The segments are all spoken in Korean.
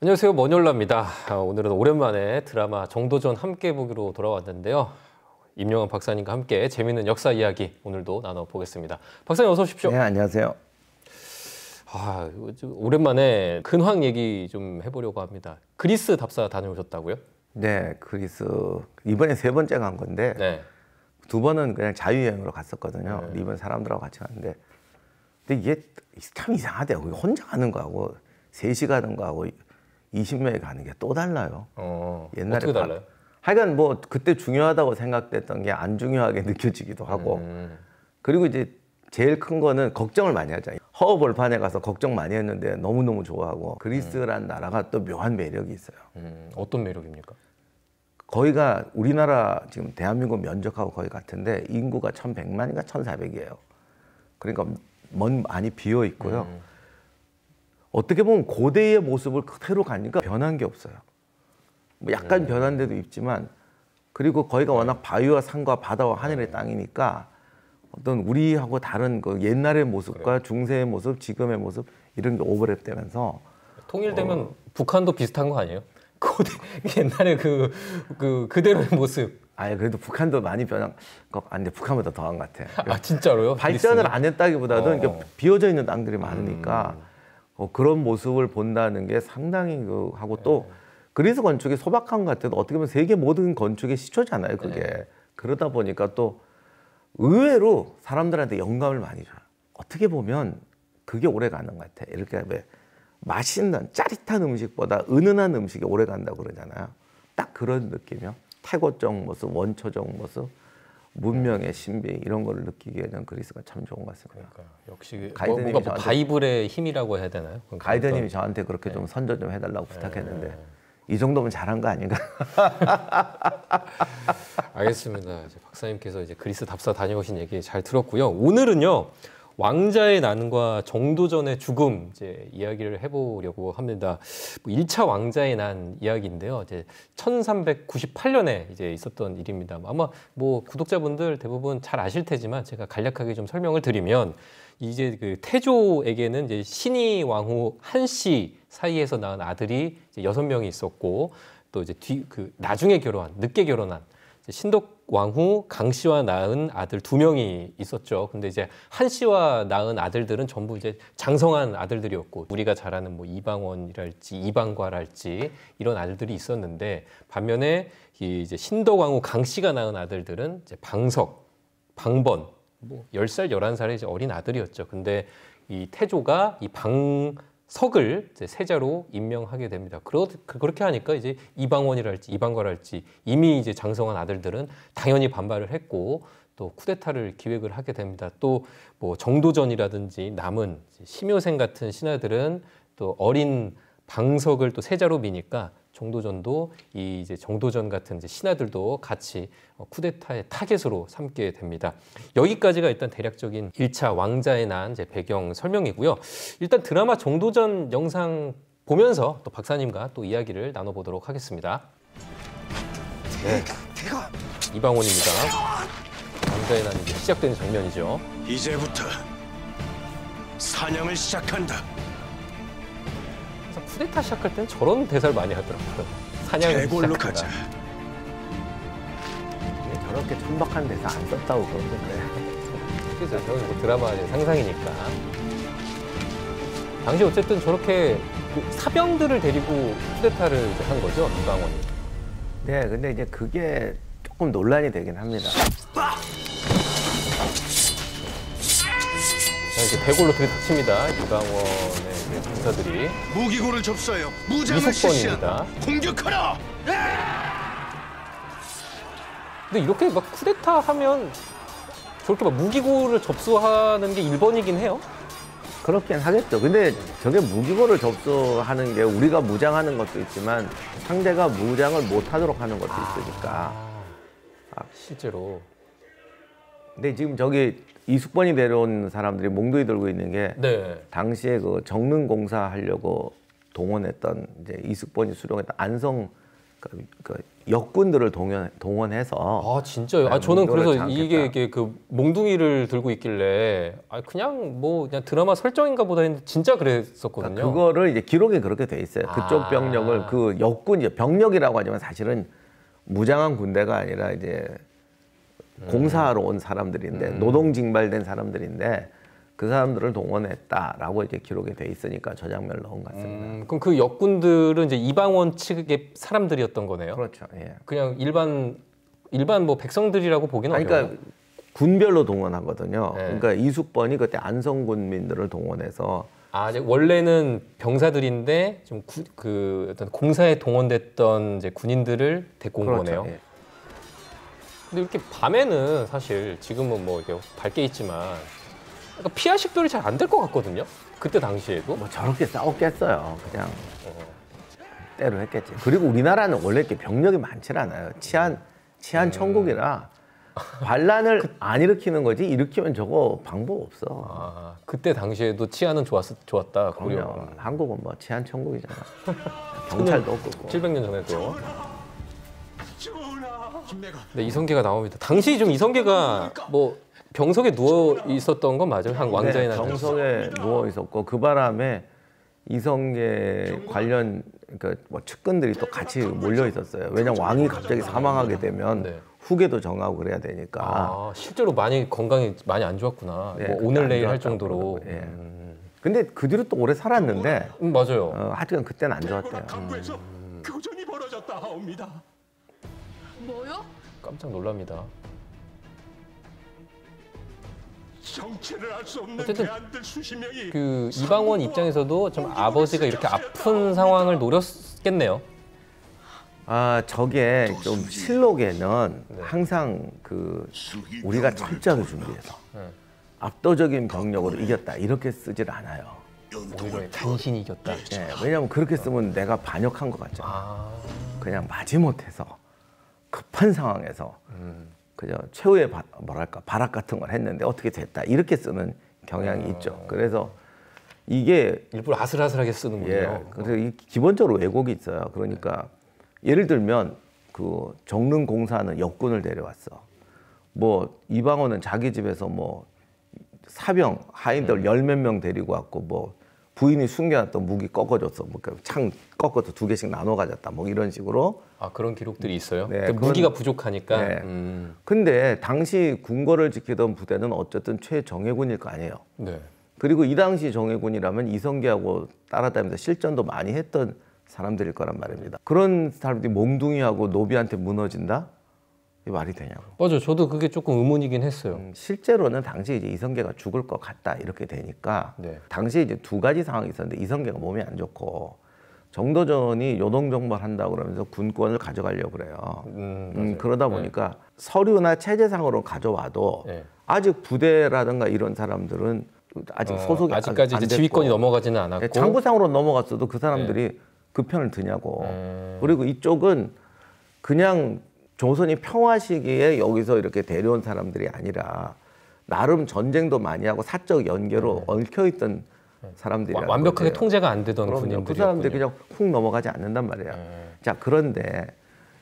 안녕하세요, 머니올라입니다. 오늘은 오랜만에 드라마 정도전 함께 보기로 돌아왔는데요. 임영환 박사님과 함께 재미있는 역사 이야기 오늘도 나눠보겠습니다. 박사님 어서 오십시오. 네, 안녕하세요. 오랜만에 근황 얘기 좀 해보려고 합니다. 그리스 답사 다녀오셨다고요? 네, 그리스 이번에 3번째 간 건데 네. 2번은 그냥 자유여행으로 갔었거든요. 네. 이번 사람들하고 같이 갔는데 근데 이게 참 이상하대요. 혼자 가는 거하고 3시 가는 거하고 20명이 가는 게 또 달라요. 옛날에 어떻게 달라요? 하여간 뭐 그때 중요하다고 생각됐던 게 안 중요하게 느껴지기도 하고 그리고 이제 제일 큰 거는 걱정을 많이 하잖아요. 허허벌판에 가서 걱정 많이 했는데 너무너무 좋아하고 그리스라는 나라가 또 묘한 매력이 있어요. 어떤 매력입니까? 거기가 우리나라 지금 대한민국 면적하고 거의 같은데 인구가 1100만인가 1400이에요. 그러니까 많이 비어 있고요. 어떻게 보면 고대의 모습을 그대로 가니까 변한 게 없어요. 뭐 약간 변한 데도 있지만 그리고 거기가 워낙 바위와 산과 바다와 하늘의 땅이니까 어떤 우리하고 다른 그 옛날의 모습과 중세의 모습, 지금의 모습 이런 게 오버랩되면서 통일되면 북한도 비슷한 거 아니에요? 고대 옛날에 그대로의 모습. 아니 그래도 북한도 많이 변한 거 아닌데 북한보다 더한 것 같아. 아 진짜로요? 발전을 안 했다기보다는 이게 비어져 있는 땅들이 많으니까 그런 모습을 본다는 게 상당히 하고 또 그리스 건축이 소박한 것 같아도 어떻게 보면 세계 모든 건축의 시초잖아요. 그게 그러다 보니까 또 의외로 사람들한테 영감을 많이 줘요. 어떻게 보면 그게 오래 가는 것 같아. 이렇게 왜 맛있는 짜릿한 음식보다 은은한 음식이 오래 간다고 그러잖아요. 딱 그런 느낌이요. 태고적 모습, 원초적 모습, 문명의 신비 이런 걸 느끼기에는 그리스가 참 좋은 것 같습니다. 그러니까 역시 가이드님이 뭔가 바이블의 힘이라고 해야 되나요? 가이드님이 저한테 그렇게 좀 선전 좀 해달라고 부탁했는데 이 정도면 잘한 거 아닌가? 알겠습니다. 이제 박사님께서 이제 그리스 답사 다녀오신 얘기 잘 들었고요. 오늘은요. 왕자의 난과 정도전의 죽음 이제 이야기를 해보려고 합니다. 1차 왕자의 난 이야기인데요. 이제 1398년에 이제 있었던 일입니다. 아마 뭐 구독자분들 대부분 잘 아실 테지만 제가 간략하게 좀 설명을 드리면 이제 그 태조에게는 이제 신이 왕후 한씨 사이에서 낳은 아들이 이제 6명이 있었고 또 이제 나중에 늦게 결혼한 신덕 왕후 강씨와 낳은 아들 2명이 있었죠. 근데 이제 한씨와 낳은 아들들은 전부 이제 장성한 아들들이었고 우리가 잘 아는 뭐 이방원이랄지 이방과랄지 이런 아들들이 있었는데 반면에 이제 신덕 왕후 강씨가 낳은 아들들은 이제 방석, 방번, 뭐 10살, 11살의 이제 어린 아들이었죠. 근데 이 태조가 이 방석을 이제 세자로 임명하게 됩니다. 그렇게 하니까 이제 이방원이랄지 이방과랄지 이미 이제 장성한 아들들은 당연히 반발을 했고 또 쿠데타를 기획을 하게 됩니다. 또 뭐 정도전이라든지 남은 심효생 같은 신하들은 또 어린 방석을 또 세자로 미니까 정도전도 이제 정도전 같은 이제 신하들도 같이 쿠데타의 타겟으로 삼게 됩니다. 여기까지가 일단 대략적인 1차 왕자의 난 이제 배경 설명이고요. 일단 드라마 정도전 영상 보면서 또 박사님과 또 이야기를 나눠보도록 하겠습니다. 네, 이방원입니다. 왕자의 난이 이제 시작되는 장면이죠. 이제부터 사냥을 시작한다. 쿠데타 시작할 땐 저런 대사를 많이 하더라고요. 사냥을 대궐로 시작한다. 가자. 저렇게 천박한 데서 안 썼다고 그러던데. 그죠? 저는 뭐 드라마 상상이니까. 당시 어쨌든 저렇게 사병들을 데리고 쿠데타를 이제 한 거죠, 이방원이. 네, 근데 이제 그게 조금 논란이 되긴 합니다. 자, 이제 대궐로 들이닥칩니다. 이방원의 군사들이. 무기고를 접수하여 무장을 실시한다. 공격하라! 근데 이렇게 막 쿠데타 하면 저렇게 막 무기고를 접수하는 게 일본이긴 해요. 그렇긴 하겠죠. 근데 저게 무기고를 접수하는 게 우리가 무장하는 것도 있지만 상대가 무장을 못하도록 하는 것도 있으니까. 실제로. 근데 지금 저기 이숙번이 내려온 사람들이 몽둥이 들고 있는 게 당시에 그 정릉 공사 하려고 동원했던 이제 이숙번이 수령했던 안성 그 역군들을 동원해서 아 진짜요? 아 저는 그래서 이게 그 몽둥이를 들고 있길래 그냥 뭐 그냥 드라마 설정인가 보다 했는데 진짜 그랬었거든요. 그러니까 그거를 이제 기록에 그렇게 돼 있어요. 그쪽 병력을 그 역군 병력이라고 하지만 사실은 무장한 군대가 아니라 이제 공사하러 온 사람들인데 노동 징발된 사람들인데 그 사람들을 동원했다라고 이제 기록에 돼 있으니까 저 장면을 넣은 것 같습니다. 그럼 그 역군들은 이제 이방원 측의 사람들이었던 거네요. 그렇죠. 예. 그냥 일반 뭐 백성들이라고 보기는 그러니까 어려워요. 군별로 동원하거든요. 네. 그러니까 이숙번이 그때 안성군민들을 동원해서 이제 원래는 병사들인데 좀 그 어떤 공사에 동원됐던 이제 군인들을 데리고 온 그렇죠. 거네요. 예. 근데 이렇게 밤에는 사실 지금은 뭐 이렇게 밝게 있지만 그러니까 피하 식별이 잘 안 될 것 같거든요. 그때 당시에도. 뭐 저렇게 싸웠겠어요. 그냥 때로 했겠지. 그리고 우리나라는 원래 이렇게 병력이 많지 않아요. 치안 천국이라 반란을 안 일으키는 거지 일으키면 저거 방법 없어. 그때 당시에도 치안은 좋았다. 그럼요. 한국은 뭐 치안 천국이잖아. 경찰도 없고. 700년 전에도. 네, 이성계가 나옵니다. 당시 좀 이성계가 뭐 병석에 누워 있었던 건 맞아요? 한 왕자의 날. 병석에 누워 있었고 그 바람에 이성계 관련 그러니까 뭐 측근들이 또 같이 몰려 있었어요. 왜냐면 왕이 갑자기 사망하게 되면 네. 후계도 정하고 그래야 되니까. 실제로 건강이 많이 안 좋았구나. 네, 뭐 그때 오늘 안 내일 할 좋았다고 정도로. 그러더라고요. 예. 근데 그 뒤로 또 오래 살았는데 맞아요. 하여튼 그때는 안 좋았대요. 강구에서 교전이 벌어졌다 하옵니다. 뭐요? 깜짝 놀랍니다. 정체를 알 수 없는 어쨌든 대안들 수십 명이 그 이방원 입장에서도 좀 아버지가 이렇게 아픈 상황을 노렸겠네요. 저게 좀 실록에는 항상 그 우리가 철저하게 준비해서 압도적인 병력으로 이겼다 이렇게 쓰질 않아요. 오히려 당신이 이겼다. 예, 왜냐하면 그렇게 쓰면 내가 반역한 것 같잖아. 그냥 마지못해서 급한 상황에서 그저 최후의 바락 같은 걸 했는데 어떻게 됐다 이렇게 쓰는 경향이 있죠. 그래서 이게 일부러 아슬아슬하게 쓰는군요. 그래서 기본적으로 왜곡이 있어요. 그러니까 예를 들면 그 정릉공사는 역군을 데려왔어. 뭐 이방원은 자기 집에서 뭐 사병 하인들 열 몇 명 데리고 왔고 뭐 부인이 숨겨놨던 무기 꺾어줬어. 뭐 창 꺾어서 2개씩 나눠 가졌다. 뭐 이런 식으로. 그런 기록들이 있어요. 네, 그러니까 무기가 부족하니까. 네. 근데 당시 궁궐을 지키던 부대는 어쨌든 최정예군일 거 아니에요. 네. 그리고 이 당시 정예군이라면 이성계하고 따라다니면서 실전도 많이 했던 사람들일 거란 말입니다. 그런 사람들이 몽둥이하고 노비한테 무너진다? 이게 말이 되냐고. 맞아요. 저도 그게 조금 의문이긴 했어요. 실제로는 당시 이제 이성계가 죽을 것 같다 이렇게 되니까 네. 당시에 이제 두 가지 상황이 있었는데 이성계가 몸이 안 좋고 정도전이 요동정벌한다고 그러면서 군권을 가져가려고 그래요. 그러다 보니까 서류나 체제상으로 가져와도 네. 아직 부대라든가 이런 사람들은 아직 소속이 아직까지 안 이제 됐고. 지휘권이 넘어가지는 않았고. 장부상으로 넘어갔어도 그 사람들이 그 편을 드냐고. 그리고 이쪽은 그냥 조선이 평화 시기에 여기서 이렇게 데려온 사람들이 아니라 나름 전쟁도 많이 하고 사적 연계로 얽혀있던 사람들이라는 완벽하게 거죠. 통제가 안 되던 군인들이. 그 사람들이 그냥 훅 넘어가지 않는단 말이에요. 자, 그런데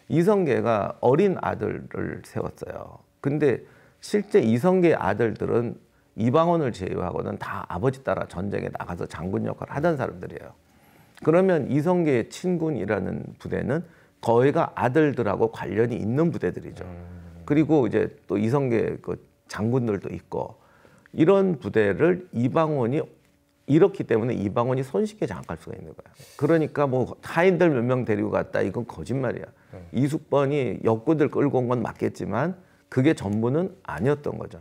이성계가 어린 아들을 세웠어요. 근데 실제 이성계의 아들들은 이방원을 제외하고는 다 아버지 따라 전쟁에 나가서 장군 역할을 하던 사람들이에요. 그러면 이성계의 친군이라는 부대는 거의가 아들들하고 관련이 있는 부대들이죠. 그리고 이제 또 이성계 그 장군들도 있고 이런 부대를 이방원이 이렇기 때문에 이방원이 손쉽게 장악할 수가 있는 거야. 그러니까 뭐 하인들 몇 명 데리고 갔다 이건 거짓말이야. 이숙번이 역군들 끌고 온 건 맞겠지만 그게 전부는 아니었던 거죠.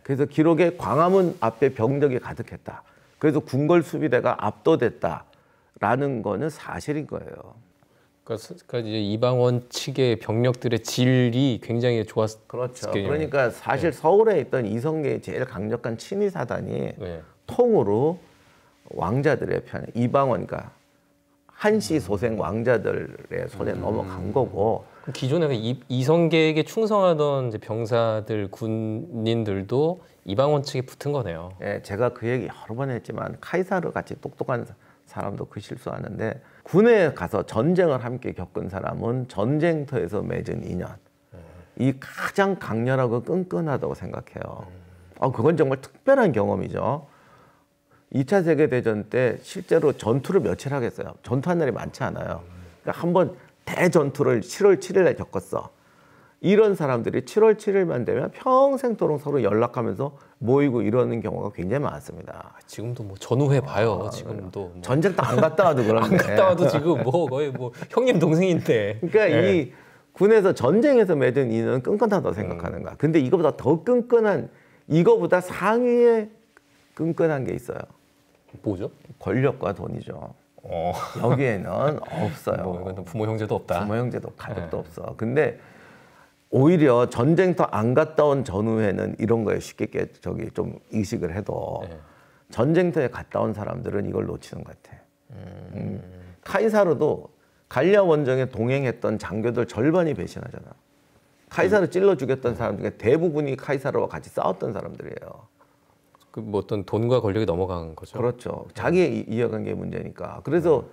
그래서 기록에 광화문 앞에 병력이 가득했다. 그래서 궁궐 수비대가 압도됐다라는 거는 사실인 거예요. 그러니까 이제 이방원 측의 병력들의 질이 굉장히 좋았을 그렇죠. 거예요. 그러니까 사실 서울에 있던 이성계의 제일 강력한 친위 사단이 네. 통으로 왕자들의 편에 이방원과 한시 소생 왕자들의 손에 넘어간 거고. 기존에 이성계에게 충성하던 이제 병사들 군인들도 이방원 측에 붙은 거네요. 예, 제가 그 얘기 여러 번 했지만 카이사르 같이 똑똑한 사람도 그 실수하는데 군에 가서 전쟁을 함께 겪은 사람은 전쟁터에서 맺은 인연 이 가장 강렬하고 끈끈하다고 생각해요. 그건 정말 특별한 경험이죠. 2차 세계대전 때 실제로 전투를 며칠 하겠어요. 전투한 날이 많지 않아요. 그러니까 한번 대전투를 7월 7일에 겪었어. 이런 사람들이 7월 7일만 되면 평생토록 서로 연락하면서 모이고 이러는 경우가 굉장히 많습니다. 지금도 뭐 전후회 봐요. 지금도 뭐. 전쟁도 안 갔다 와도 그런데. 안 갔다 와도 지금 뭐 거의 뭐 형님 동생인데. 그러니까 이 군에서 전쟁에서 맺은 인연은 끈끈하다고 생각하는 거야. 근데 이거보다 더 끈끈한, 이거보다 상위에 끈끈한 게 있어요. 뭐죠? 권력과 돈이죠. 여기에는 없어요. 뭐 이건 부모 형제도 없다. 부모 형제도 가족도 없어. 근데 오히려 전쟁터 안 갔다 온 전후에는 이런 거에 쉽게 좀 의식을 해도 전쟁터에 갔다 온 사람들은 이걸 놓치는 것 같아. 카이사르도 갈리아 원정에 동행했던 장교들 절반이 배신하잖아. 카이사르 찔러 죽였던 사람 중에 대부분이 카이사르와 같이 싸웠던 사람들이에요. 그 뭐 어떤 돈과 권력이 넘어간 거죠. 그렇죠. 자기 이해관계 문제니까. 그래서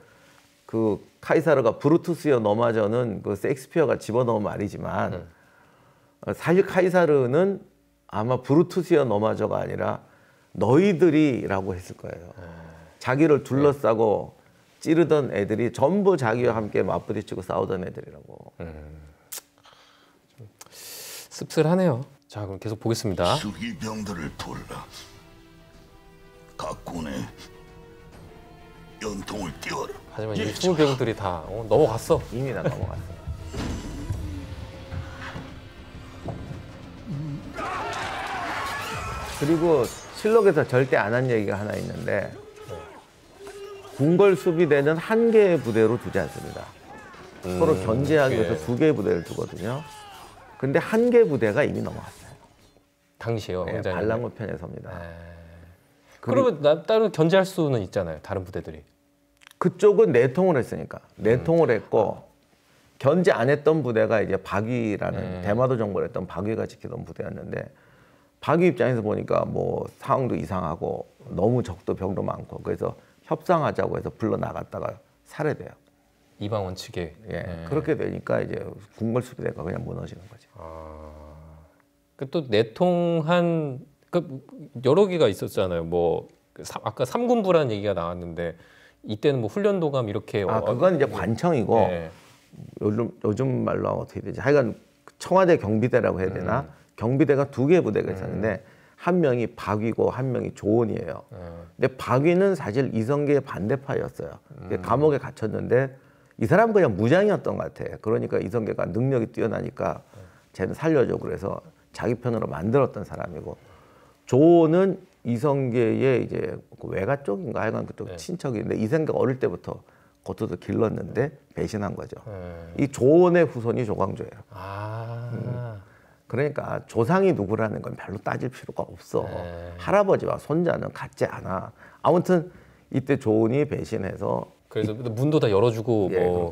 그 카이사르가 브루투스여 너마저는 그 셰익스피어가 집어넣은 말이지만 사실 카이사르는 아마 브루투스여 너마저가 아니라 너희들이라고 했을 거예요. 자기를 둘러싸고 찌르던 애들이 전부 자기와 함께 맞부딪히고 싸우던 애들이라고. 씁쓸하네요. 자, 그럼 계속 보겠습니다. 수기병들을 돌라 각 군에 연통을 띄워라. 하지만 이 20병들이 다 넘어갔어. 이미 다 넘어갔어. 그리고 실록에서 절대 안 한 얘기가 하나 있는데 궁궐 수비대는 한 개의 부대로 두지 않습니다. 서로 견제하기 위해서 두 개의 부대를 두거든요. 근데 한 개 부대가 이미 넘어갔어요. 당시요. 네, 발랑구 편에 섭니다. 그러면 따로 견제할 수는 있잖아요. 다른 부대들이. 그쪽은 내통을 했으니까. 내통을 했고 견제 안 했던 부대가 이제 박위라는 대마도 정벌을 했던 박위가 지키던 부대였는데 박위 입장에서 보니까 뭐 상황도 이상하고 너무 적도 병도 많고 그래서 협상하자고 해서 불러 나갔다가 살해돼요. 이방 원칙에. 그렇게 되니까 이제 궁궐 수비대가 그냥 무너지는 거죠. 또 내통한 여러 개가 있었잖아요. 뭐 아까 삼군부라는 얘기가 나왔는데 이때는 뭐 훈련도감 이렇게. 그건 이제 관청이고 요즘 말로 하면 어떻게 되지? 하여간 청와대 경비대라고 해야 되나? 경비대가 두 개의 부대가 있었는데 한 명이 박위고 한 명이 조원이에요. 근데 박위는 사실 이성계의 반대파였어요. 감옥에 갇혔는데 이 사람은 그냥 무장이었던 것 같아. 그러니까 이성계가 능력이 뛰어나니까 쟤는 살려줘 그래서 자기 편으로 만들었던 사람이고 조원은 이성계의 이제 외가 쪽인가 하여간 그쪽 친척인데 이성계가 어릴 때부터 겉으로 길렀는데 배신한 거죠. 이 조원의 후손이 조광조예요. 그러니까 조상이 누구라는 건 별로 따질 필요가 없어. 할아버지와 손자는 같지 않아. 아무튼 이때 조원이 배신해서 그래서 문도 다 열어주고 뭐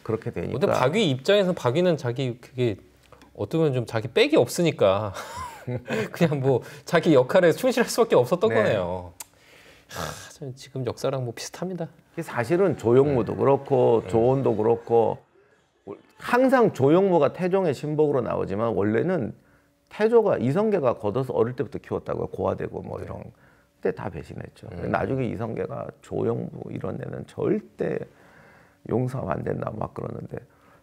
그렇게 되니까. 근데 박위 입장에서는 박위는 자기 그게 어떻게 보면 좀 자기 백이 없으니까 그냥 뭐 자기 역할에 충실할 수밖에 없었던 거네요. 지금 역사랑 뭐 비슷합니다. 사실은 조용무도 그렇고 조원도 그렇고 항상 조용무가 태종의 신복으로 나오지만 원래는 태조가 이성계가 걷어서 어릴 때부터 키웠다고요. 고아되고 뭐 이런 때 다 배신했죠. 나중에 이성계가 조용무 이런 애는 절대 용서하면 안 된다 막 그러는데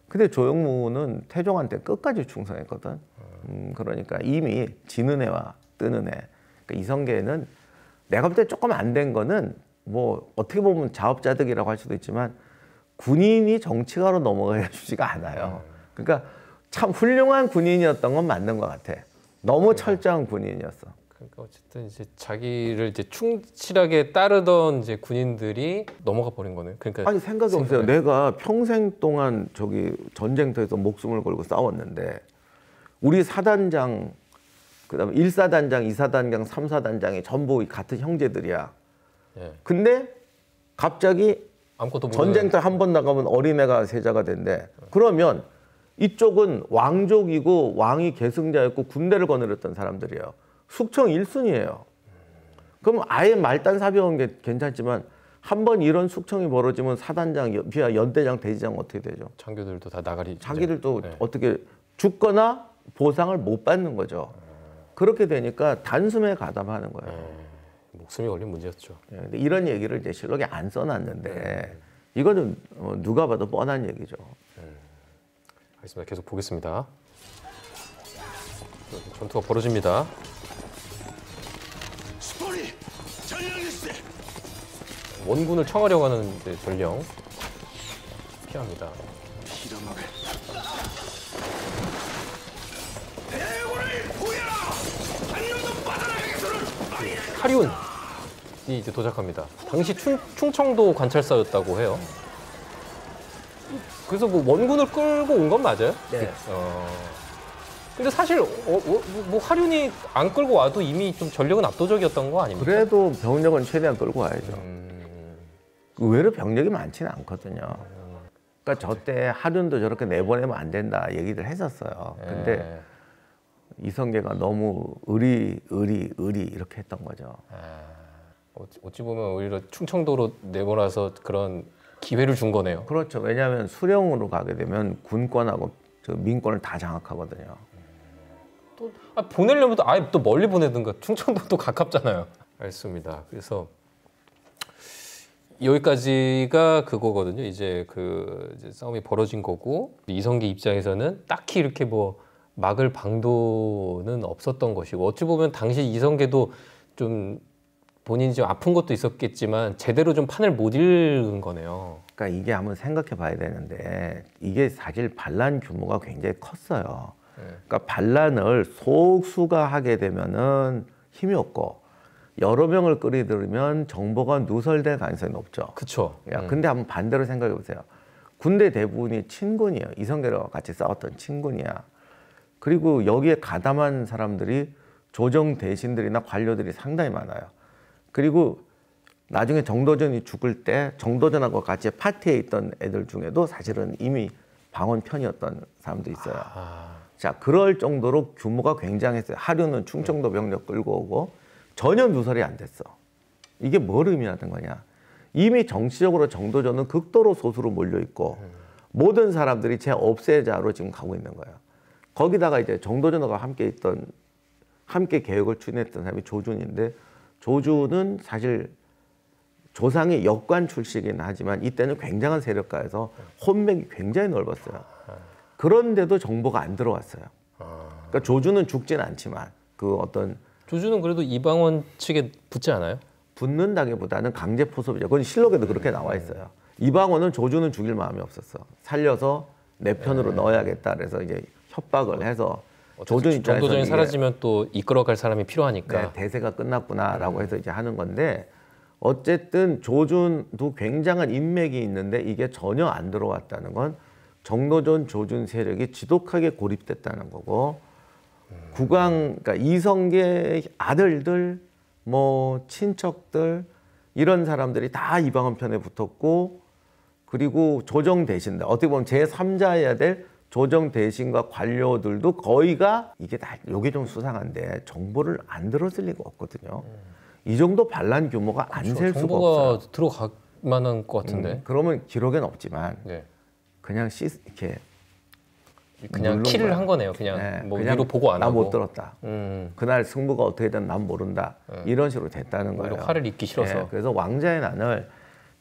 근데 조용무는 태종한테 끝까지 충성했거든. 그러니까 이미 지는 애와 뜨는 애. 그러니까 이성계는 내가 볼 때 조금 안 된 거는 뭐 어떻게 보면 자업자득이라고 할 수도 있지만 군인이 정치가로 넘어가야 쉽지가 않아요. 그러니까 참 훌륭한 군인이었던 건 맞는 것 같아. 너무 철저한 군인이었어. 그러니까 어쨌든 이제 자기를 이제 충실하게 따르던 이제 군인들이 넘어가 버린 거네요. 그러니까 아니 생각이 없어요. 내가 평생 동안 저기 전쟁터에서 목숨을 걸고 싸웠는데 우리 사단장 그다음에 1사단장, 2사단장, 3사단장이 전부 같은 형제들이야. 근데 갑자기 전쟁터 한 번 나가면 어린애가 세자가 된대. 그러면 이쪽은 왕족이고 왕이 계승자였고 군대를 거느렸던 사람들이에요. 숙청 1순위예요. 그럼 아예 말단 사병은 게 괜찮지만 한 번 이런 숙청이 벌어지면 사단장, 비하 연대장, 대지장 어떻게 되죠? 장교들도 다 나가리. 자기들도 네. 어떻게 죽거나 보상을 못 받는 거죠. 그렇게 되니까 단숨에 가담하는 거예요. 목숨이 걸린 문제였죠. 예, 근데 이런 얘기를 이제 실록에 안 써놨는데 이거는 누가 봐도 뻔한 얘기죠. 알겠습니다. 계속 보겠습니다. 전투가 벌어집니다. 스포리 전령일세. 원군을 청하려고 하는 이제 전령 피합니다. 빌어먹을 대군을 구해라. 한 놈도 빠져나가겠소는. 하륜이 이제 도착합니다. 당시 충청도 관찰사였다고 해요. 그래서 뭐 원군을 끌고 온 건 맞아요? 네. 근데 사실 뭐 하륜이 안 끌고 와도 이미 좀 전력은 압도적이었던 거 아닙니까? 그래도 병력은 최대한 끌고 와야죠. 의외로 병력이 많지는 않거든요. 그러니까 저때 하륜도 저렇게 내보내면 안 된다 얘기를 했었어요. 근데 이성계가 너무 의리 이렇게 했던 거죠. 어찌 보면 오히려 충청도로 내보내서 그런 기회를 준 거네요. 그렇죠. 왜냐하면 수령으로 가게 되면 군권하고 저 민권을 다 장악하거든요. 보내려면 또 아예 또 멀리 보내든가. 충청도도 가깝잖아요. 알겠습니다. 그래서 여기까지가 그거거든요. 이제 이제 싸움이 벌어진 거고 이성계 입장에서는 딱히 이렇게 뭐 막을 방도는 없었던 것이고 어찌 보면 당시 이성계도 좀 본인이 좀 아픈 것도 있었겠지만 제대로 좀 판을 못 읽은 거네요. 그러니까 이게 한번 생각해 봐야 되는데 이게 사실 반란 규모가 굉장히 컸어요. 그러니까 반란을 속수가 하게 되면은 힘이 없고 여러 명을 끌어들이면 정보가 누설될 가능성이 높죠. 그렇죠. 근데 한번 반대로 생각해 보세요. 군대 대부분이 친군이에요. 이성계와 같이 싸웠던 친군이야. 그리고 여기에 가담한 사람들이 조정 대신들이나 관료들이 상당히 많아요. 그리고 나중에 정도전이 죽을 때 정도전하고 같이 파티에 있던 애들 중에도 사실은 이미 방언 편이었던 사람도 있어요. 자, 그럴 정도로 규모가 굉장했어요. 하류는 충청도 병력 끌고 오고 전혀 누설이 안 됐어. 이게 뭘 의미하는 거냐? 이미 정치적으로 정도전은 극도로 소수로 몰려 있고 모든 사람들이 제 없애자로 지금 가고 있는 거예요. 거기다가 이제 정도전과 함께 개혁을 추진했던 사람이 조준인데 조준은 사실 조상이 역관 출신이긴 하지만 이때는 굉장한 세력가에서 혼맥이 굉장히 넓었어요. 그런데도 정보가 안 들어왔어요. 그러니까 조준은 죽진 않지만 그 어떤 조준은 그래도 이방원 측에 붙지 않아요? 붙는다기보다는 강제 포섭이죠. 그건 실록에도 그렇게 나와 있어요. 이방원은 조준은 죽일 마음이 없었어. 살려서 내 편으로 넣어야겠다. 그래서 이제 협박을 해서 조준 입장에서 정도전이 사라지면 또 이끌어갈 사람이 필요하니까. 네, 대세가 끝났구나라고 해서 이제 하는 건데 어쨌든 조준도 굉장한 인맥이 있는데 이게 전혀 안 들어왔다는 건 정도전 조준 세력이 지독하게 고립됐다는 거고 그러니까 이성계 아들들 뭐 친척들 이런 사람들이 다 이방원 편에 붙었고 그리고 조정 대신들 어떻게 보면 제3자여야 될 조정 대신과 관료들도 거의가 이게 좀 수상한데 정보를 안 들었을 리가 없거든요. 이 정도 반란 규모가 안 셀 수가 없어요. 정보가 들어갈 만한 것 같은데. 그러면 기록에는 없지만 네. 그냥 이렇게 그냥 키를 한 거네요. 그냥 네, 뭐 그냥 위로 보고 안 나 하고. 못 들었다. 그날 승부가 어떻게 되든 난 모른다. 이런 식으로 됐다는 거예요. 오히려 화를 입기 싫어서. 네, 그래서 왕자의 난을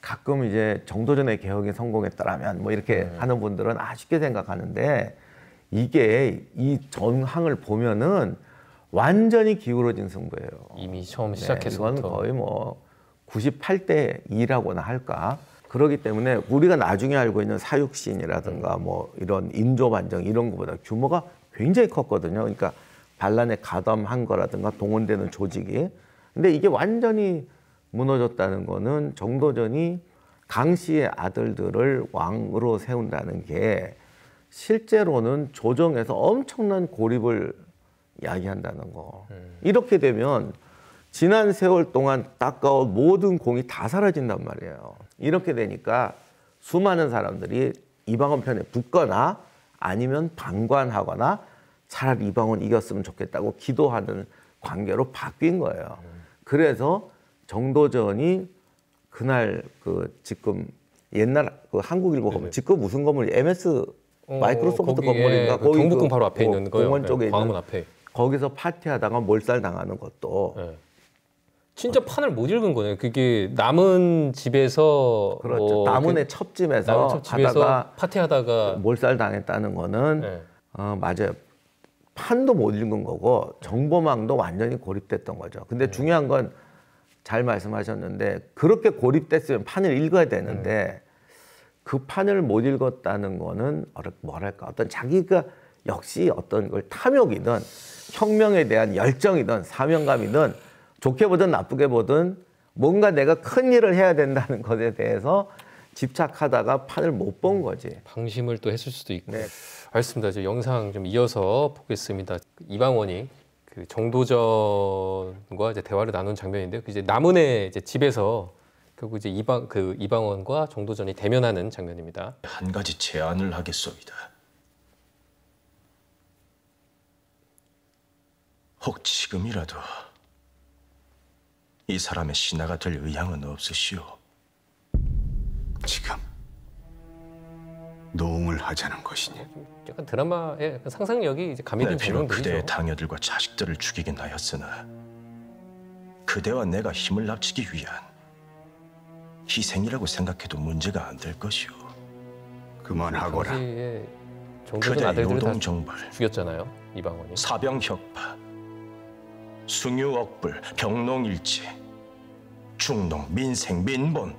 가끔 이제 정도전의 개혁에 성공했다라면 뭐 이렇게 하는 분들은 쉽게 생각하는데 이게 이 전황을 보면은 완전히 기울어진 승부예요. 이미 처음 네, 시작해서부터. 이건 거의 뭐 98대 2라고나 할까. 그렇기 때문에 우리가 나중에 알고 있는 사육신이라든가 뭐 이런 인조반정 이런 것보다 규모가 굉장히 컸거든요. 그러니까 반란에 가담한 거라든가 동원되는 조직이. 근데 이게 완전히 무너졌다는 거는 정도전이 강씨의 아들들을 왕으로 세운다는 게 실제로는 조정에서 엄청난 고립을 야기한다는 거. 이렇게 되면 지난 세월 동안 닦아온 모든 공이 다 사라진단 말이에요. 이렇게 되니까 수많은 사람들이 이방원 편에 붙거나 아니면 방관하거나 차라리 이방원 이겼으면 좋겠다고 기도하는 관계로 바뀐 거예요. 그래서 정도전이 그날 그 지금 옛날 그 한국일보 건물 지금 무슨 건물 MS 마이크로소프트 건물인가 그 경복궁 바로 앞에 뭐 있는 거요. 공원 쪽에 광화문 있는 앞에. 거기서 파티하다가 몰살 당하는 것도 네. 진짜 판을 못 읽은 거네요. 그게 남은 집에서 그렇죠. 남은의 첩집에서 남은 첩집에서 하다가 파티하다가 몰살 당했다는 거는 네. 맞아요. 판도 못 읽은 거고 정보망도 완전히 고립됐던 거죠. 근데 중요한 건 잘 말씀하셨는데 그렇게 고립됐으면 판을 읽어야 되는데 그 판을 못 읽었다는 거는 뭐랄까 어떤 자기가 역시 어떤 걸 탐욕이든 혁명에 대한 열정이든 사명감이든 좋게 보든 나쁘게 보든 뭔가 내가 큰 일을 해야 된다는 것에 대해서 집착하다가 판을 못 본 거지. 방심을 또 했을 수도 있고. 네. 알겠습니다. 이제 영상 좀 이어서 보겠습니다. 이방원이 그 정도전과 이제 대화를 나눈 장면인데요. 이제 남은의 이제 집에서 결국 이제 이방원과 정도전이 대면하는 장면입니다. 한 가지 제안을 하겠소이다. 혹 지금이라도 이 사람의 신하가 될 의향은 없으시오? 지금 노웅을 하자는 것이니 약간 드라마의 약간 상상력이 이제 가미된 내 비록 그대의 장면들이죠. 당녀들과 자식들을 죽이긴 하였으나 그대와 내가 힘을 합치기 위한 희생이라고 생각해도 문제가 안 될 것이오. 그만하거라. 당시에 정도전 그대의 아들들을 다 노동정벌, 죽였잖아요. 이방원이. 사병혁파, 숭유억불, 병농일치, 중농, 민생, 민본,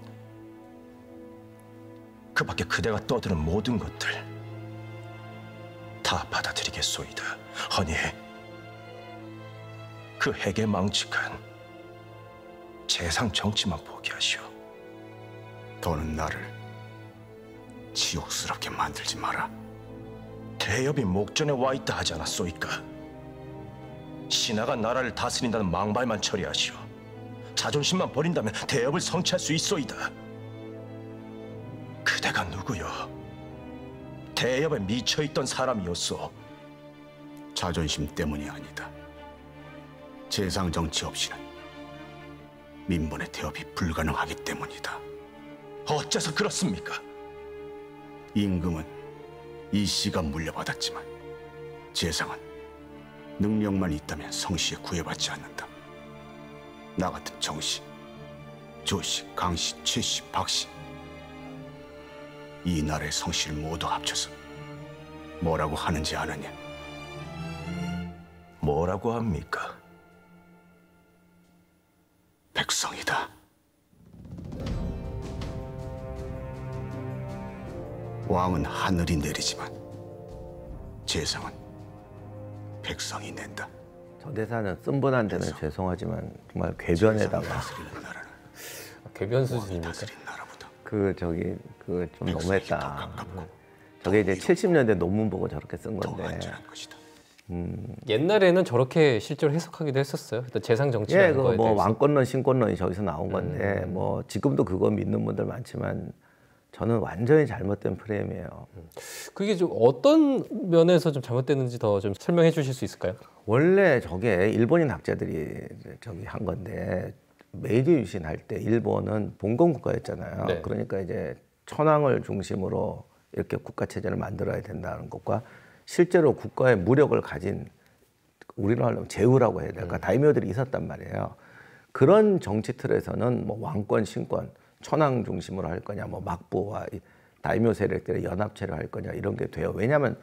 그 밖에 그대가 떠드는 모든 것들 다 받아들이겠소이다. 허니 그 핵에 망측한 재상 정치만 포기하시오. 더는 나를 지옥스럽게 만들지 마라. 대엽이 목전에 와 있다 하지 않았소이까? 신하가 나라를 다스린다는 망발만 처리하시오. 자존심만 버린다면 대엽을 성취할 수 있소이다. 그대가 누구요? 대엽에 미쳐있던 사람이었소. 자존심 때문이 아니다. 재상 정치 없이는 민본의 태업이 불가능하기 때문이다. 어째서 그렇습니까? 임금은 이 씨가 물려받았지만 재상은 능력만 있다면 성씨에 구애받지 않는다. 나 같은 정씨, 조씨, 강씨, 최씨, 박씨 이 나라의 성씨를 모두 합쳐서 뭐라고 하는지 아느냐? 뭐라고 합니까? 백성이다. 왕은 하늘이 내리지만 재상은 백성이 낸다. 저 대사는 쓴분한 데는 죄송하지만 정말 궤변에다가 다스리는 나라는 궤변 수준입니까? 다스린 나라보다 그 좀 너무했다. 가깝고 저게 이제 70년대 논문 보고 저렇게 쓴 더 건데. 안전한 것이다. 옛날에는 저렇게 실제로 해석하기도 했었어요. 일단 재상 예, 정치라는 그 거에 뭐 대해서. 왕권론, 신권론이 저기서 나온 건데 뭐 지금도 그거 믿는 분들 많지만 저는 완전히 잘못된 프레임이에요. 그게 좀 어떤 면에서 좀 잘못됐는지 더 좀 설명해 주실 수 있을까요? 원래 저게 일본인 학자들이 저기 한 건데 메이지 유신 할 때 일본은 봉건 국가였잖아요. 네. 그러니까 이제 천황을 중심으로 이렇게 국가 체제를 만들어야 된다는 것과 실제로 국가의 무력을 가진 우리로 하려면 제후라고 해야 될까 다이묘들이 있었단 말이에요. 그런 정치 틀에서는 뭐 왕권, 신권, 천황 중심으로 할 거냐, 뭐 막부와 다이묘 세력들의 연합체를 할 거냐 이런 게 돼요. 왜냐하면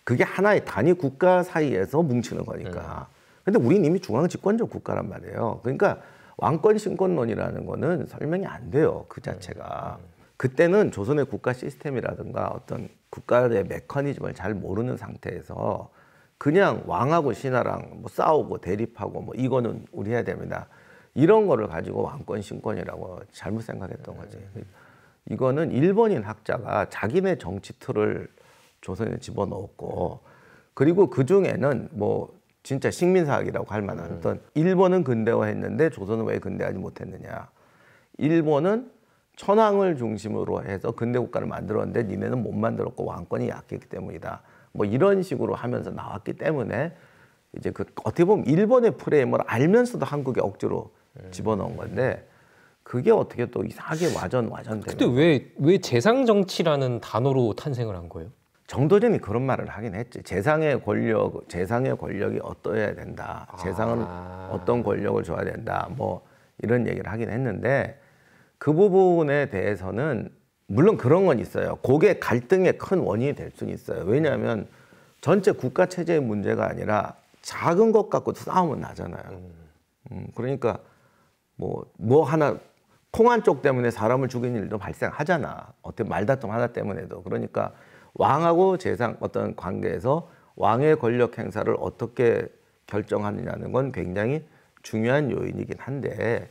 그게 하나의 단위 국가 사이에서 뭉치는 거니까. 근데 우리는 이미 중앙 집권적 국가란 말이에요. 그러니까 왕권 신권론이라는 거는 설명이 안 돼요. 그 자체가. 그때는 조선의 국가 시스템이라든가 어떤 국가의 메커니즘을 잘 모르는 상태에서 그냥 왕하고 신하랑 뭐 싸우고 대립하고 뭐 이거는 우리 해야 됩니다. 이런 거를 가지고 왕권 신권이라고 잘못 생각했던 거지. 이거는 일본인 학자가 자기네 정치 틀을 조선에 집어넣었고 그리고 그 중에는 뭐 진짜 식민사학이라고 할 만한 어떤 일본은 근대화했는데 조선은 왜 근대하지 못했느냐. 일본은 천황을 중심으로 해서 근대 국가를 만들었는데 니네는 못 만들었고 왕권이 약했기 때문이다. 뭐 이런 식으로 하면서 나왔기 때문에 이제 그 어떻게 보면 일본의 프레임을 알면서도 한국에 억지로 집어넣은 건데 그게 어떻게 또 이상하게 와전되는. 근데 왜 재상 정치라는 단어로 탄생을 한 거예요? 정도전이 그런 말을 하긴 했지. 재상의 권력이 어떠해야 된다. 재상은 어떤 권력을 줘야 된다. 뭐 이런 얘기를 하긴 했는데 그 부분에 대해서는 물론 그런 건 있어요. 그게 갈등의 큰 원인이 될 수는 있어요. 왜냐하면 전체 국가 체제의 문제가 아니라 작은 것 갖고도 싸움은 나잖아요. 그러니까 뭐 하나 통한 쪽 때문에 사람을 죽인 일도 발생하잖아. 어떻게 말다툼 하나 때문에도. 그러니까 왕하고 재상 어떤 관계에서 왕의 권력 행사를 어떻게 결정하느냐는 건 굉장히 중요한 요인이긴 한데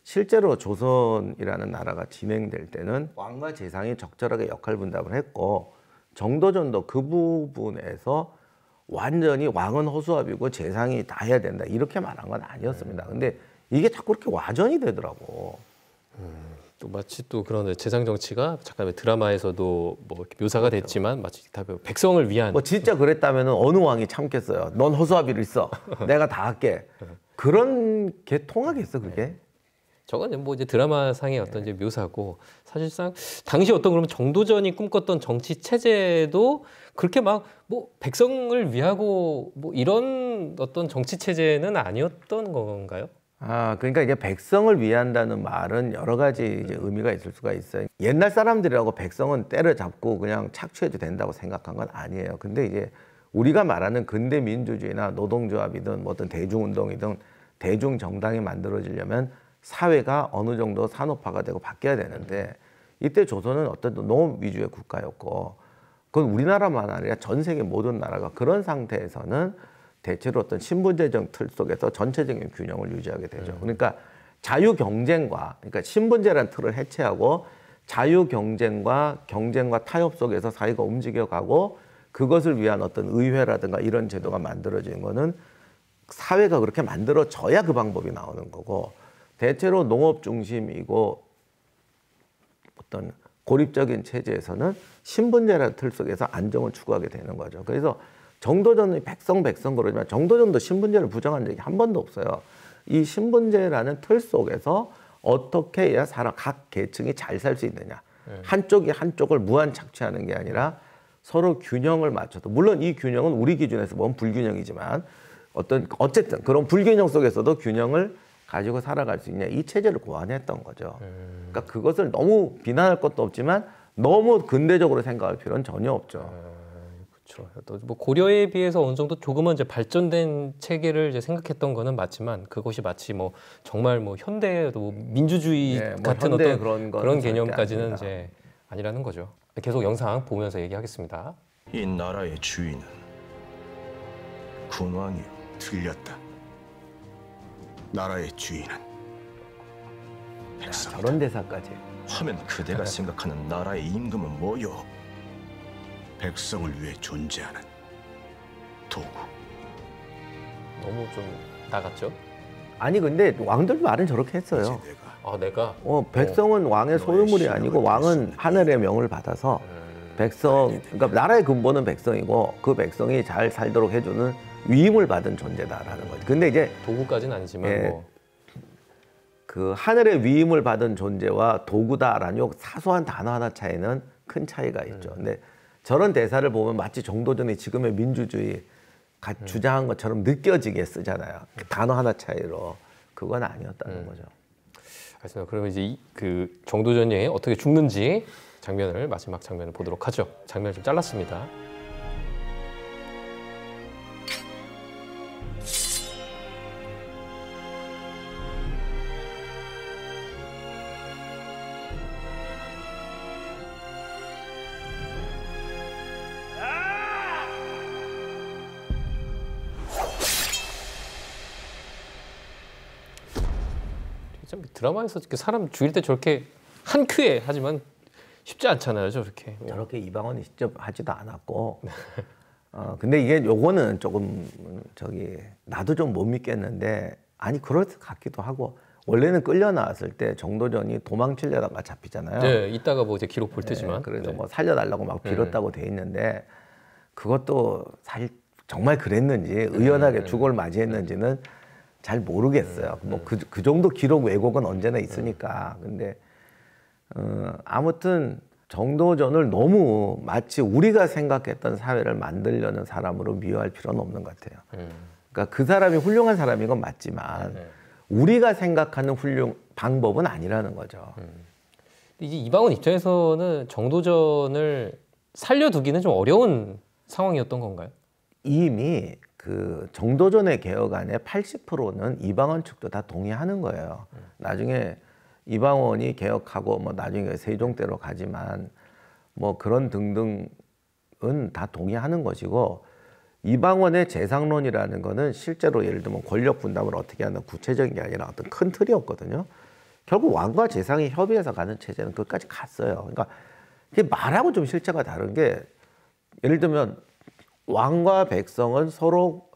실제로 조선이라는 나라가 진행될 때는 왕과 재상이 적절하게 역할 분담을 했고 정도전도 그 부분에서 완전히 왕은 허수아비고 재상이 다 해야 된다 이렇게 말한 건 아니었습니다. 근데 이게 자꾸 그렇게 와전이 되더라고. 또 마치 또 그런 재상 정치가 잠깐 드라마에서도 뭐 이렇게 묘사가 됐지만 마치 다 백성을 위한 뭐 진짜 그랬다면 어느 왕이 참겠어요. 넌 허수아비를 써. 내가 다 할게. 그런 게 통하겠어 그게? 저건 뭐 이제 드라마상의 어떤 이제 묘사고 사실상 당시 어떤 그러면 정도전이 꿈꿨던 정치 체제도 그렇게 막 뭐 백성을 위하고 뭐 이런 어떤 정치 체제는 아니었던 건가요? 그러니까 이제 백성을 위한다는 말은 여러 가지 이제 의미가 있을 수가 있어요. 옛날 사람들이라고 백성은 때려잡고 그냥 착취해도 된다고 생각한 건 아니에요. 근데 이제 우리가 말하는 근대 민주주의나 노동조합이든 뭐 어떤 대중운동이든 대중정당이 만들어지려면 사회가 어느 정도 산업화가 되고 바뀌어야 되는데 이때 조선은 어떤 농업 위주의 국가였고 그건 우리나라만 아니라 전 세계 모든 나라가 그런 상태에서는 대체로 어떤 신분제적 틀 속에서 전체적인 균형을 유지하게 되죠. 그러니까 자유 경쟁과 그러니까 신분제라는 틀을 해체하고 자유 경쟁과 타협 속에서 사회가 움직여가고 그것을 위한 어떤 의회라든가 이런 제도가 만들어지는 거는 사회가 그렇게 만들어져야 그 방법이 나오는 거고 대체로 농업 중심이고 어떤 고립적인 체제에서는 신분제라는 틀 속에서 안정을 추구하게 되는 거죠. 그래서 정도전이 백성 그러지만 정도전도 신분제를 부정한 적이 한 번도 없어요. 이 신분제라는 틀 속에서 어떻게 해야 각 계층이 잘 살 수 있느냐. 한쪽이 한쪽을 무한 착취하는 게 아니라 서로 균형을 맞춰서 물론 이 균형은 우리 기준에서 보면 불균형이지만 어쨌든 그런 불균형 속에서도 균형을 가지고 살아갈 수 있냐 이 체제를 고안했던 거죠. 그러니까 그것을 너무 비난할 것도 없지만 너무 근대적으로 생각할 필요는 전혀 없죠. 그렇죠. 또 뭐 고려에 비해서 어느 정도 조금은 이제 발전된 체계를 이제 생각했던 거는 맞지만 그것이 마치 뭐 정말 뭐 현대 뭐 민주주의 네, 뭐 같은 현대 어떤 그런 개념까지는 이제 아니라는 거죠. 계속 영상 보면서 얘기하겠습니다. 이 나라의 주인은 군왕이요. 틀렸다. 나라의 주인은 백성이다. 저런 대사까지. 하면 그대가 생각하는 나라의 임금은 뭐요? 백성을 위해 존재하는 도구. 너무 좀 나갔죠? 아니 근데 왕들도 말은 저렇게 했어요. 이제 내가 내가 백성은 왕의 소유물이 아니고 왕은 하늘의 명을 받아서 그러니까 나라의 근본은 백성이고 그 백성이 잘 살도록 해주는 위임을 받은 존재다라는 거죠. 근데 이제 도구까지는 아니지만 그 하늘의 위임을 받은 존재와 도구다라는 요 사소한 단어 하나 차이는 큰 차이가 있죠. 근데 저런 대사를 보면 마치 정도전이 지금의 민주주의 주장한 것처럼 느껴지게 쓰잖아요. 단어 하나 차이로 그건 아니었다는 거죠. 알겠습니다. 그러면 이제 그 정도전이 어떻게 죽는지 마지막 장면을 보도록 하죠. 장면을 좀 잘랐습니다. 참 드라마에서 이렇게 사람 죽일 때 저렇게 한 큐에 하지만 쉽지 않잖아요, 저렇게. 저렇게 이방원이 직접 하지도 않았고. 근데 이게 요거는 조금 나도 좀 못 믿겠는데 아니 그럴 것 같기도 하고 원래는 끌려 나왔을 때 정도전이 도망치려다가 잡히잖아요. 네, 이따가 뭐 이제 기록 볼 테지만. 그래도 뭐 살려달라고 막 빌었다고 돼 있는데 그것도 사실 정말 그랬는지 의연하게 죽음을 맞이했는지는 잘 모르겠어요. 뭐 그 정도 기록 왜곡은 언제나 있으니까. 근데 아무튼 정도전을 너무 마치 우리가 생각했던 사회를 만들려는 사람으로 미화할 필요는 없는 것 같아요. 그러니까 그 사람이 훌륭한 사람인 건 맞지만 우리가 생각하는 방법은 아니라는 거죠. 이제 이방원 입장에서는 정도전을 살려두기는 좀 어려운 상황이었던 건가요? 이미 그 정도전의 개혁안의 80%는 이방원 측도 다 동의하는 거예요. 나중에 이방원이 개혁하고 뭐 나중에 세종대로 가지만 뭐 그런 등등은 다 동의하는 것이고 이방원의 재상론이라는 거는 실제로 예를 들면 권력 분담을 어떻게 하는 구체적인 게 아니라 어떤 큰 틀이었거든요. 결국 왕과 재상이 협의해서 가는 체제는 끝까지 갔어요. 그러니까 이게 말하고 좀 실제가 다른 게 예를 들면 왕과 백성은 서로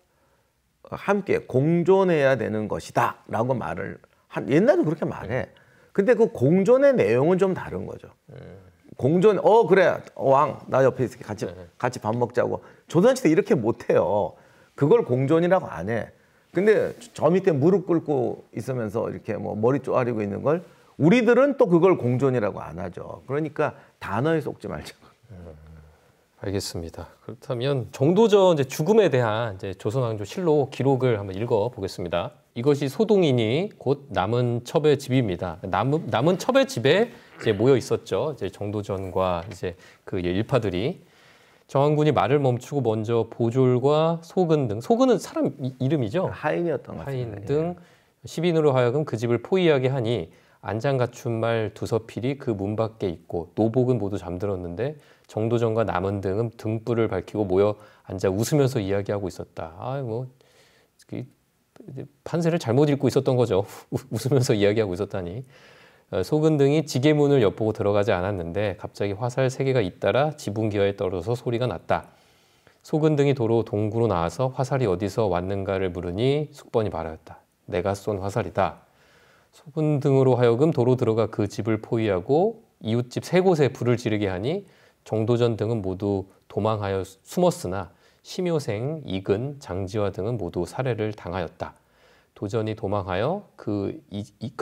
함께 공존해야 되는 것이다 라고 말을 옛날에도 그렇게 말해. 근데 그 공존의 내용은 좀 다른 거죠. 공존, 그래, 왕, 나 옆에 있을게. 같이 밥 먹자고. 조선시대 이렇게 못해요. 그걸 공존이라고 안 해. 근데 저 밑에 무릎 꿇고 있으면서 이렇게 뭐 머리 쪼아리고 있는 걸 우리들은 또 그걸 공존이라고 안 하죠. 그러니까 단어에 속지 말자. 알겠습니다. 그렇다면 정도전 이제 죽음에 대한 이제 조선왕조 실록 기록을 한번 읽어 보겠습니다. 이것이 소동이니 곧 남은 첩의 집입니다. 남은 첩의 집에 이제 모여 있었죠. 이제 정도전과 이제 그 일파들이 정한군이 말을 멈추고 먼저 보졸과 소근 등 소근은 사람 이름이죠. 하인이었던 것 같아요. 하인 등 시빈으로 하여금 그 집을 포위하게 하니 안장 갖춘 말 두서 필이 그 문 밖에 있고 노복은 모두 잠들었는데 정도전과 남은 등은 등불을 밝히고 모여 앉아 웃으면서 이야기하고 있었다. 판세를 잘못 읽고 있었던 거죠. 웃으면서 이야기하고 있었다니. 소근 등이 지게문을 엿보고 들어가지 않았는데 갑자기 화살 3개가 잇따라 지붕기와에 떨어져서 소리가 났다. 소근 등이 도로 동구로 나와서 화살이 어디서 왔는가를 물으니 숙번이 말하였다. 내가 쏜 화살이다. 소근 등으로 하여금 도로 들어가 그 집을 포위하고 이웃집 3곳에 불을 지르게 하니 정도전 등은 모두 도망하여 숨었으나 심효생, 이근, 장지화 등은 모두 살해를 당하였다. 도전이 도망하여 그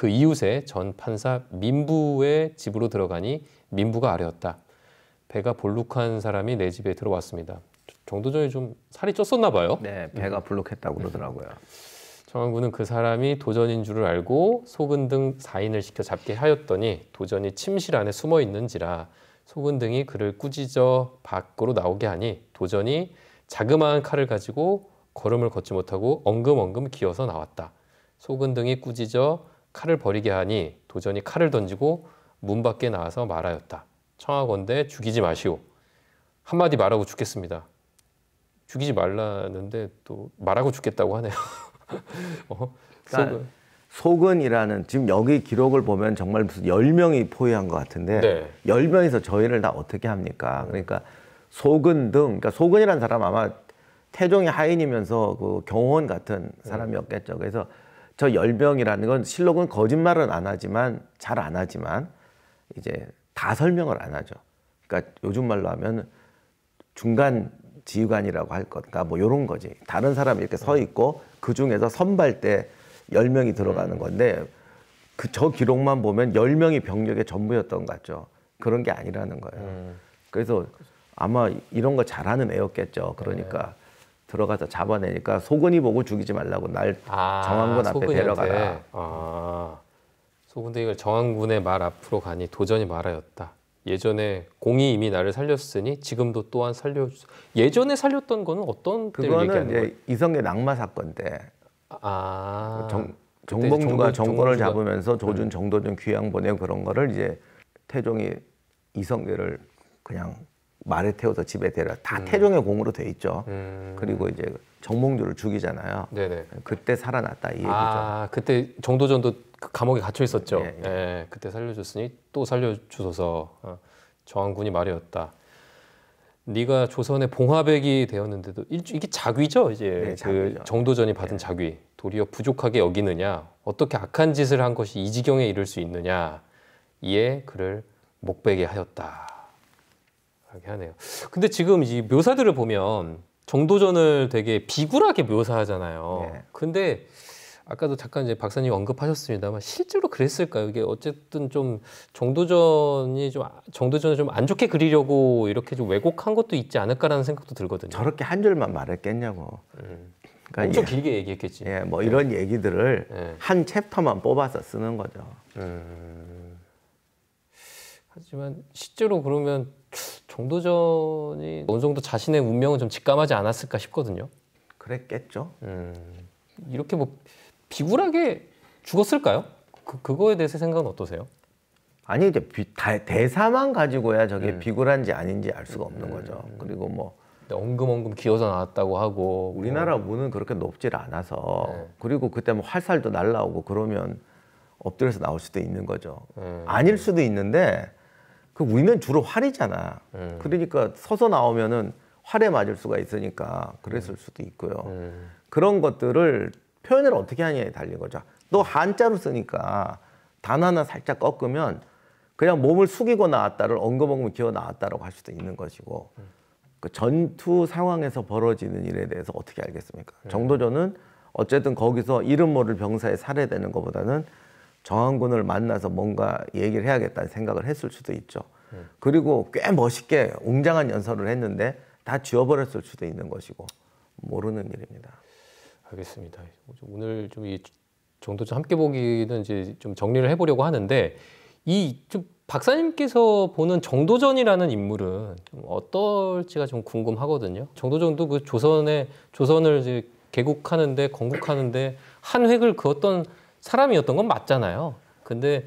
이웃의 전 판사 민부의 집으로 들어가니 민부가 아뢰었다. 배가 볼룩한 사람이 내 집에 들어왔습니다. 정도전이 좀 살이 쪘었나 봐요. 네, 배가 불룩했다고 그러더라고요. 정한군은 그 사람이 도전인 줄을 알고 소근 등 4인을 시켜 잡게 하였더니 도전이 침실 안에 숨어 있는지라 소근 등이 그를 꾸짖어 밖으로 나오게 하니 도전이 자그마한 칼을 가지고 걸음을 걷지 못하고 엉금엉금 기어서 나왔다. 소근 등이 꾸짖어 칼을 버리게 하니 도전이 칼을 던지고 문 밖에 나와서 말하였다. 청하건대 죽이지 마시오. 한마디 말하고 죽겠습니다. 죽이지 말라는데 또 말하고 죽겠다고 하네요. 그러니까 소근이라는 지금 여기 기록을 보면 정말 무슨 10명이 포위한 것 같은데 네. 10명에서 저희를 다 어떻게 합니까? 그러니까 소근 등, 그러니까 소근이라는 사람 아마 태종의 하인이면서 그 경호원 같은 사람이었겠죠. 그래서 저 10명이라는 건 실록은 거짓말은 안 하지만 잘 안 하지만 이제 다 설명을 안 하죠. 그러니까 요즘 말로 하면 중간 지휘관이라고 할 것, 그러니까 뭐 이런 거지. 다른 사람이 이렇게 서 있고 그 중에서 선발대 10명이 들어가는 건데 저 기록만 보면 10명이 병력의 전부였던 것 같죠. 그런 게 아니라는 거예요. 그래서 아마 이런 거 잘하는 애였겠죠. 그러니까 들어가서 잡아내니까 소근이 보고 죽이지 말라고 날 정한군 앞에 데려가라. 소근대가 정한군의 말 앞으로 가니 도전이 말하였다. 예전에 공이 이미 나를 살렸으니 지금도 또한 살려주소. 예전에 살렸던 거는 어떤 때를 그거는 얘기하는 거예요? 이제 이성계 낙마 사건 때 정봉주가 정권을 잡으면서 조준 정도전 귀양 보내고 그런 거를 이제 태종이 이성계를 그냥 말에 태워서 집에 다 태종의 공으로 돼 있죠. 그리고 이제 정몽주를 죽이잖아요. 네네. 그때 살아났다 이 얘기죠. 그때 정도전도 그 감옥에 gat혀 있었죠. 예, 예. 예, 그때 살려줬으니 또 살려주소서. 정한군이 말이었다. 네가 조선의 봉화백이 되었는데도 이게 자귀죠. 이제 네, 그 자귀죠. 정도전이 받은 자귀. 도리어 부족하게 여기느냐. 어떻게 악한 짓을 한 것이 이 지경에 이를 수 있느냐. 이에 그를 목베게 하였다. 이렇게 하네요. 근데 지금 이 묘사들을 보면 정도전을 되게 비굴하게 묘사하잖아요. 네. 근데 아까도 잠깐 이제 박사님 언급하셨습니다만 실제로 그랬을까요? 이게 어쨌든 좀 정도전을 좀 안 좋게 그리려고 이렇게 좀 왜곡한 것도 있지 않을까라는 생각도 들거든요. 저렇게 한 줄만 말했겠냐고. 그러니까 엄청 길게 얘기했겠지. 예, 뭐 이런 얘기들을 예. 한 챕터만 뽑아서 쓰는 거죠. 하지만 실제로 그러면 정도전이 어느 정도 자신의 운명은 좀 직감하지 않았을까 싶거든요. 그랬겠죠. 이렇게 뭐 비굴하게 죽었을까요? 그거에 대해서 생각은 어떠세요? 아니 이제 대사만 가지고야 저게 비굴한지 아닌지 알 수가 없는 거죠. 그리고 뭐 엉금엉금 기어서 나왔다고 하고 우리나라 문은 그렇게 높질 않아서 그리고 그때 뭐 활살도 날라오고 그러면 엎드려서 나올 수도 있는 거죠. 아닐 수도 있는데 그 우리는 주로 활이잖아. 그러니까 서서 나오면은 활에 맞을 수가 있으니까 그랬을 수도 있고요. 그런 것들을 표현을 어떻게 하냐에 달린 거죠. 또 한자로 쓰니까 단 하나 살짝 꺾으면 그냥 몸을 숙이고 나왔다를 엉금엉금 기어 나왔다라고 할 수도 있는 것이고 그 전투 상황에서 벌어지는 일에 대해서 어떻게 알겠습니까? 정도전은 어쨌든 거기서 이름 모를 병사에 살해되는 것보다는 정한군을 만나서 뭔가 얘기를 해야겠다는 생각을 했을 수도 있죠. 그리고 꽤 멋있게 웅장한 연설을 했는데 다 지워버렸을 수도 있는 것이고 모르는 일입니다. 알겠습니다. 오늘 좀 이 정도전 함께 보기는 이제 좀 정리를 해보려고 하는데 이 좀 박사님께서 보는 정도전이라는 인물은 좀 어떨지가 좀 궁금하거든요. 정도전도 그 조선을 이제 개국하는데 건국하는데 한 획을 그었던 사람이었던 건 맞잖아요. 근데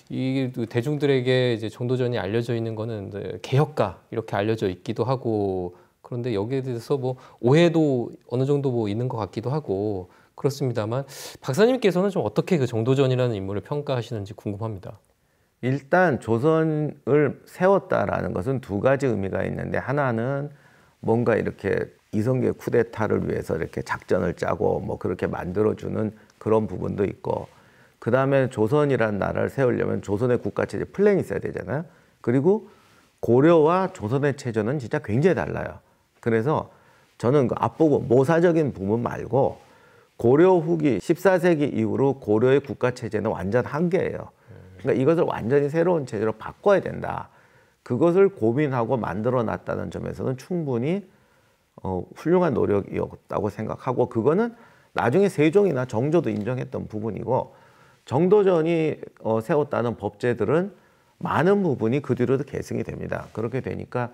이 대중들에게 이제 정도전이 알려져 있는 거는 개혁가 이렇게 알려져 있기도 하고 그런데 여기에 대해서 뭐 오해도 어느 정도 뭐 있는 것 같기도 하고 그렇습니다만 박사님께서는 좀 어떻게 그 정도전이라는 인물을 평가하시는지 궁금합니다. 일단 조선을 세웠다라는 것은 두 가지 의미가 있는데 하나는 뭔가 이렇게 이성계 쿠데타를 위해서 이렇게 작전을 짜고 뭐 그렇게 만들어주는 그런 부분도 있고 그 다음에 조선이라는 나라를 세우려면 조선의 국가체제 플랜이 있어야 되잖아요. 그리고 고려와 조선의 체제는 진짜 굉장히 달라요. 그래서 저는 그 앞부분 모사적인 부분 말고 고려 후기 14세기 이후로 고려의 국가체제는 완전 한계예요. 그러니까 이것을 완전히 새로운 체제로 바꿔야 된다. 그것을 고민하고 만들어놨다는 점에서는 충분히 훌륭한 노력이었다고 생각하고 그거는 나중에 세종이나 정조도 인정했던 부분이고 정도전이 세웠다는 법제들은 많은 부분이 그 뒤로도 계승이 됩니다. 그렇게 되니까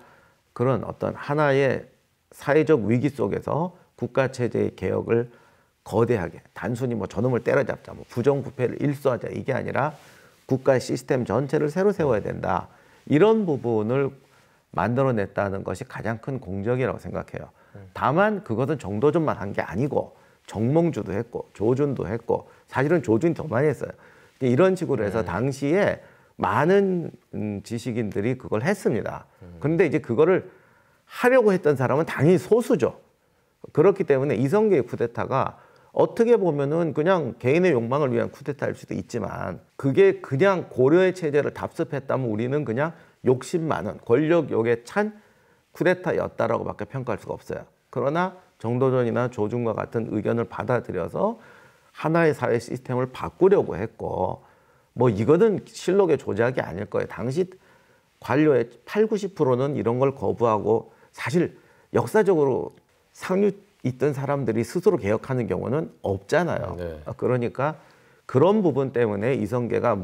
그런 어떤 하나의 사회적 위기 속에서 국가체제의 개혁을 거대하게 단순히 뭐 저놈을 때려잡자, 뭐 부정부패를 일소하자 이게 아니라 국가 시스템 전체를 새로 세워야 된다. 이런 부분을 만들어냈다는 것이 가장 큰 공적이라고 생각해요. 다만 그것은 정도전만 한 게 아니고 정몽주도 했고 조준도 했고 사실은 조준이 더 많이 했어요. 이런 식으로 해서 당시에 많은 지식인들이 그걸 했습니다. 그런데 이제 그거를 하려고 했던 사람은 당연히 소수죠. 그렇기 때문에 이성계의 쿠데타가 어떻게 보면은 그냥 개인의 욕망을 위한 쿠데타일 수도 있지만 그게 그냥 고려의 체제를 답습했다면 우리는 그냥 욕심 많은 권력욕에 찬 쿠데타였다라고밖에 평가할 수가 없어요. 그러나 정도전이나 조준과 같은 의견을 받아들여서 하나의 사회 시스템을 바꾸려고 했고 뭐 이거는 실록의 조작이 아닐 거예요. 당시 관료의 80~90%는 이런 걸 거부하고 사실 역사적으로 상류 있던 사람들이 스스로 개혁하는 경우는 없잖아요. 네. 그러니까 그런 부분 때문에 이성계가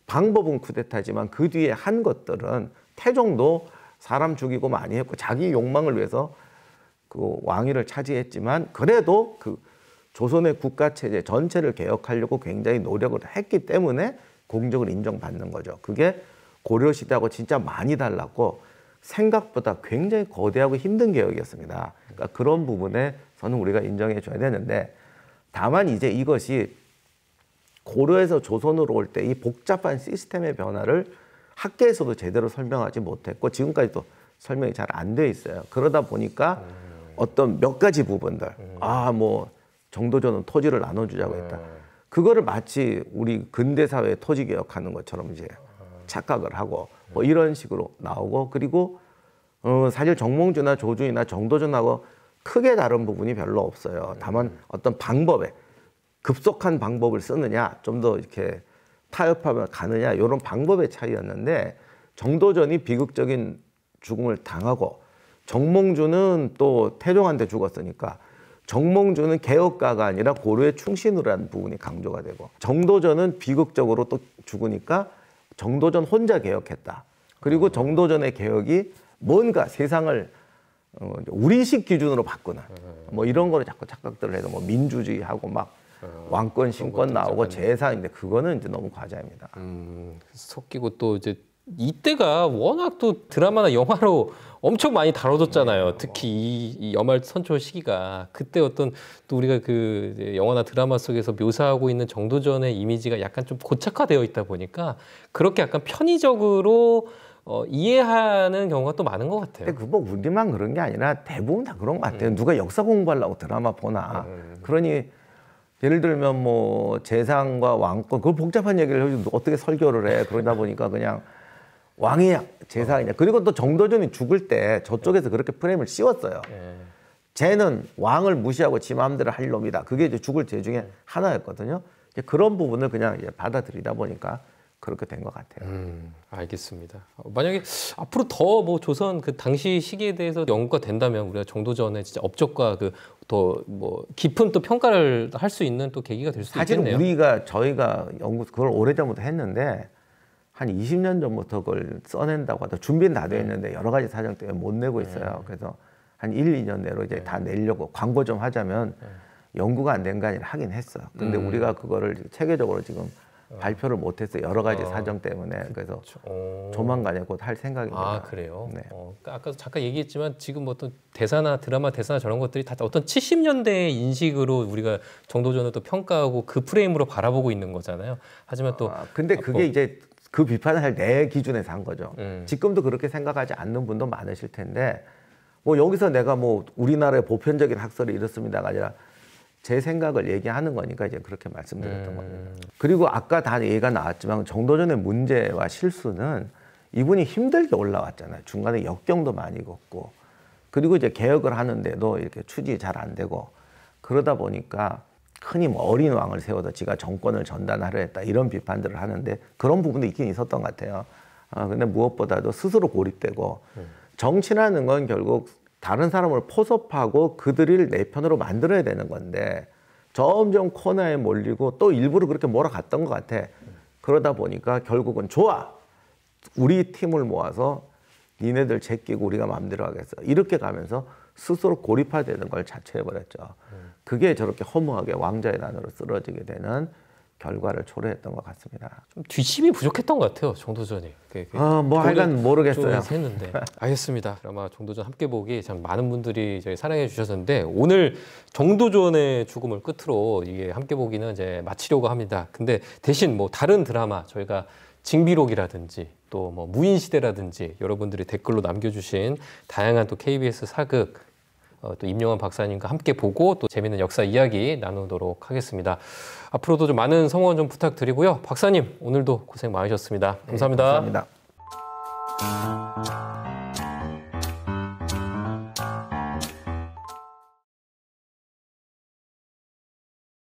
방법은 쿠데타지만 그 뒤에 한 것들은 태종도 사람 죽이고 많이 했고 자기 욕망을 위해서 그 왕위를 차지했지만 그래도 그 조선의 국가체제 전체를 개혁하려고 굉장히 노력을 했기 때문에 공적을 인정받는 거죠. 그게 고려시대하고 진짜 많이 달랐고 생각보다 굉장히 거대하고 힘든 개혁이었습니다. 그러니까 그런 부분에 저는 우리가 인정해 줘야 되는데 다만 이제 이것이 고려에서 조선으로 올 때 이 복잡한 시스템의 변화를 학계에서도 제대로 설명하지 못했고 지금까지도 설명이 잘 안 돼 있어요. 그러다 보니까 어떤 몇 가지 부분들 뭐 정도전은 토지를 나눠주자고 했다. 그거를 마치 우리 근대 사회의 토지 개혁하는 것처럼 이제 착각을 하고 뭐 이런 식으로 나오고 그리고 사실 정몽주나 조준이나 정도전하고 크게 다른 부분이 별로 없어요. 다만 어떤 방법에 급속한 방법을 쓰느냐, 좀 더 이렇게 타협하며 가느냐 이런 방법의 차이였는데 정도전이 비극적인 죽음을 당하고 정몽주는 또 태종한테 죽었으니까 정몽주는 개혁가가 아니라 고려의 충신으로 한 부분이 강조가 되고 정도전은 비극적으로 또 죽으니까 정도전 혼자 개혁했다. 그리고 정도전의 개혁이 뭔가 세상을 우리식 기준으로 바꾸는 뭐 이런 거를 자꾸 착각들을 해서 뭐 민주주의하고 막 왕권 신권 나오고 재상인데 그거는 이제 너무 과장입니다. 섞이고 또 이제 이때가 워낙 또 드라마나 영화로 엄청 많이 다뤄졌잖아요. 특히 이 여말 선초 시기가 그때 어떤 또 우리가 그 이제 영화나 드라마 속에서 묘사하고 있는 정도전의 이미지가 약간 좀 고착화되어 있다 보니까 그렇게 약간 편의적으로 이해하는 경우가 또 많은 것 같아요. 근데 그뭐 우리만 그런 게 아니라 대부분 다 그런 것 같아요. 누가 역사 공부하려고 드라마 보나. 그러니 예를 들면 뭐 재상과 왕권 그걸 복잡한 얘기를 해서 어떻게 설교를 해. 그러다 보니까 그냥 왕이냐 재상이냐. 그리고 또 정도전이 죽을 때 저쪽에서 그렇게 프레임을 씌웠어요. 쟤는 왕을 무시하고 지 마음대로 할 놈이다. 그게 이제 죽을 죄 중에 하나였거든요. 그런 부분을 그냥 이제 받아들이다 보니까 그렇게 된 것 같아요. 알겠습니다. 만약에 앞으로 더 뭐 조선 그 당시 시기에 대해서 연구가 된다면 우리가 정도전의 진짜 업적과 그 더 뭐 깊은 또 평가를 할 수 있는 또 계기가 될 수 있겠네요. 사실 저희가 연구 그걸 오래전부터 했는데 한 20년 전부터 그걸 써낸다고 하다 준비는 다 돼 있는데 여러 가지 사정 때문에 못 내고 있어요. 그래서 한 1, 2년 내로 이제 다 내려고 광고 좀 하자면 연구가 안 된 거 아니라 하긴 했어요. 근데 우리가 그거를 체계적으로 지금 발표를 못했어요. 여러 가지 사정 때문에. 그래서 조만간에 곧 할 생각입니다. 아 그래요? 네. 아까도 잠깐 얘기했지만 지금 뭐 어떤 대사나 드라마 대사나 저런 것들이 다 어떤 70년대의 인식으로 우리가 정도전을 또 평가하고 그 프레임으로 바라보고 있는 거잖아요. 하지만 또 근데 그게 이제 그 비판을 할 내 기준에서 한 거죠. 지금도 그렇게 생각하지 않는 분도 많으실 텐데 뭐 여기서 내가 뭐 우리나라의 보편적인 학설이 이렇습니다가 아니라 제 생각을 얘기하는 거니까 이제 그렇게 말씀드렸던 겁니다. 그리고 아까 다 얘기가 나왔지만 정도전의 문제와 실수는 이분이 힘들게 올라왔잖아요. 중간에 역경도 많이 겪고 그리고 이제 개혁을 하는데도 이렇게 추진이 잘 안 되고 그러다 보니까 흔히 뭐 어린 왕을 세워서 지가 정권을 전단하려 했다 이런 비판들을 하는데 그런 부분도 있긴 있었던 것 같아요. 근데 무엇보다도 스스로 고립되고 정치라는 건 결국 다른 사람을 포섭하고 그들을 내 편으로 만들어야 되는 건데 점점 코너에 몰리고 또 일부러 그렇게 몰아갔던 것 같아. 그러다 보니까 결국은 좋아. 우리 팀을 모아서 니네들 제끼고 우리가 마음대로 하겠어. 이렇게 가면서 스스로 고립화되는 걸 자처해버렸죠. 그게 저렇게 허무하게 왕자의 난으로 쓰러지게 되는 결과를 초래했던 것 같습니다. 좀 뒷심이 부족했던 것 같아요. 정도전이. 뭐 하여간 모르겠어요. 했는데. 알겠습니다. 드라마 정도전 함께 보기 참 많은 분들이 저희 사랑해 주셨는데 오늘 정도전의 죽음을 끝으로 이게 함께 보기는 이제 마치려고 합니다. 근데 대신 뭐 다른 드라마 저희가 징비록이라든지 또 뭐 무인시대라든지 여러분들이 댓글로 남겨주신 다양한 또 KBS 사극 또 임영환 박사님과 함께 보고 또 재미있는 역사 이야기 나누도록 하겠습니다. 앞으로도 좀 많은 성원 좀 부탁드리고요. 박사님 오늘도 고생 많으셨습니다. 감사합니다. 네, 감사합니다.